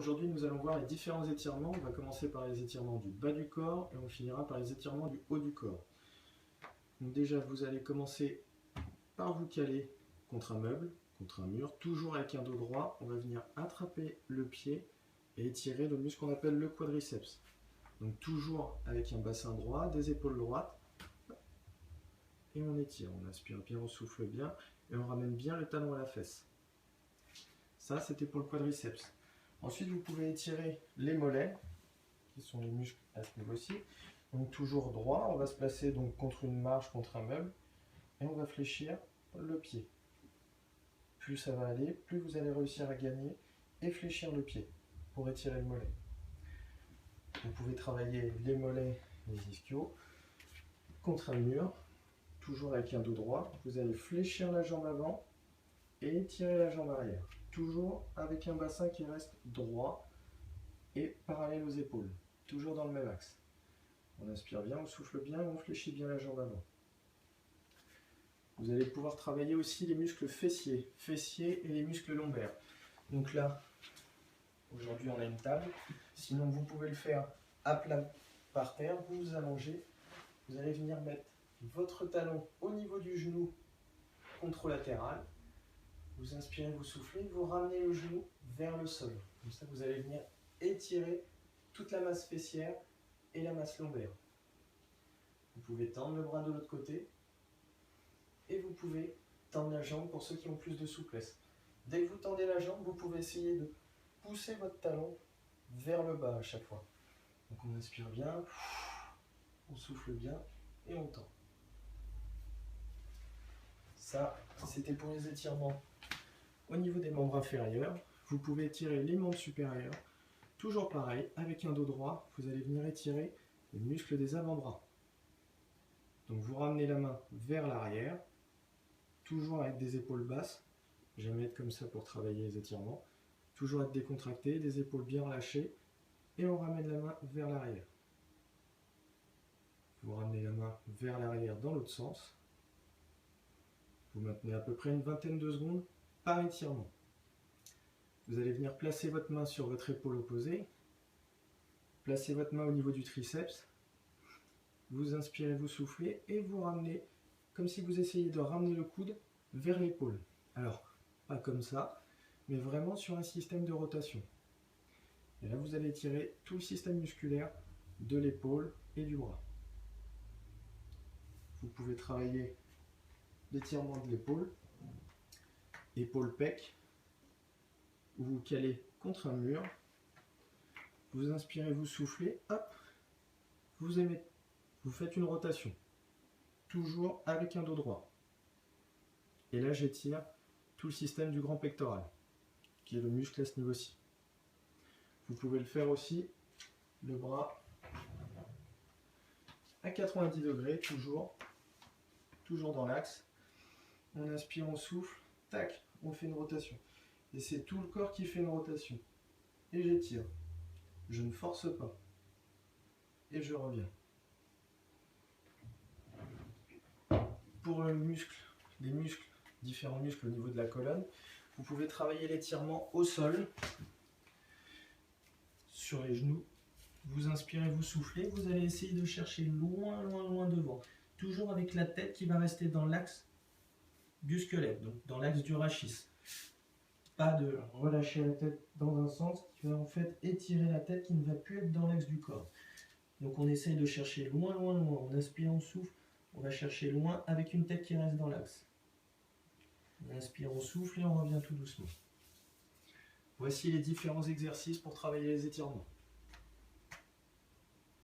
Aujourd'hui nous allons voir les différents étirements. On va commencer par les étirements du bas du corps et on finira par les étirements du haut du corps. Donc déjà vous allez commencer par vous caler contre un meuble, contre un mur, toujours avec un dos droit. On va venir attraper le pied et étirer le muscle qu'on appelle le quadriceps. Donc toujours avec un bassin droit, des épaules droites. Et on étire, on inspire bien, on souffle bien et on ramène bien le talon à la fesse. Ça c'était pour le quadriceps. Ensuite, vous pouvez étirer les mollets, qui sont les muscles à ce niveau-ci. Donc toujours droit, on va se placer donc contre une marche, contre un meuble, et on va fléchir le pied. Plus ça va aller, plus vous allez réussir à gagner et fléchir le pied pour étirer le mollet. Vous pouvez travailler les mollets, les ischios, contre un mur, toujours avec un dos droit. Vous allez fléchir la jambe avant et étirer la jambe arrière. Toujours avec un bassin qui reste droit et parallèle aux épaules. Toujours dans le même axe. On inspire bien, on souffle bien, on fléchit bien la jambe avant. Vous allez pouvoir travailler aussi les muscles fessiers et les muscles lombaires. Donc là, aujourd'hui on a une table. Sinon vous pouvez le faire à plat par terre, vous vous allongez. Vous allez venir mettre votre talon au niveau du genou contralatéral. Vous inspirez, vous soufflez, vous ramenez le genou vers le sol. Comme ça, vous allez venir étirer toute la masse fessière et la masse lombaire. Vous pouvez tendre le bras de l'autre côté et vous pouvez tendre la jambe pour ceux qui ont plus de souplesse. Dès que vous tendez la jambe, vous pouvez essayer de pousser votre talon vers le bas à chaque fois. Donc on inspire bien, on souffle bien et on tend. Ça, c'était pour les étirements. Au niveau des membres inférieurs, vous pouvez étirer les membres supérieurs. Toujours pareil, avec un dos droit, vous allez venir étirer les muscles des avant-bras. Donc vous ramenez la main vers l'arrière, toujours avec des épaules basses. Jamais être comme ça pour travailler les étirements. Toujours être décontracté, des épaules bien relâchées, et on ramène la main vers l'arrière. Vous ramenez la main vers l'arrière dans l'autre sens. Vous maintenez à peu près une vingtaine de secondes par étirement. Vous allez venir placer votre main sur votre épaule opposée, placez votre main au niveau du triceps, vous inspirez, vous soufflez et vous ramenez, comme si vous essayiez de ramener le coude vers l'épaule. Alors, pas comme ça, mais vraiment sur un système de rotation. Et là, vous allez étirer tout le système musculaire de l'épaule et du bras. Vous pouvez travailler l'étirement de l'épaule, épaule-pec, vous vous calez contre un mur, vous inspirez, vous soufflez, hop, vous faites une rotation, toujours avec un dos droit. Et là, j'étire tout le système du grand pectoral, qui est le muscle à ce niveau-ci. Vous pouvez le faire aussi, le bras à 90 degrés, toujours dans l'axe. On inspire, on souffle, tac, on fait une rotation. Et c'est tout le corps qui fait une rotation. Et j'étire. Je ne force pas. Et je reviens. Pour les muscles, différents muscles au niveau de la colonne, vous pouvez travailler l'étirement au sol, sur les genoux. Vous inspirez, vous soufflez, vous allez essayer de chercher loin, loin, loin devant. Toujours avec la tête qui va rester dans l'axe du squelette, donc dans l'axe du rachis. Pas de relâcher la tête dans un sens qui va en fait étirer la tête qui ne va plus être dans l'axe du corps. Donc on essaye de chercher loin, loin, loin. On inspire, on souffle, on va chercher loin avec une tête qui reste dans l'axe. On inspire, on souffle et on revient tout doucement. Voici les différents exercices pour travailler les étirements.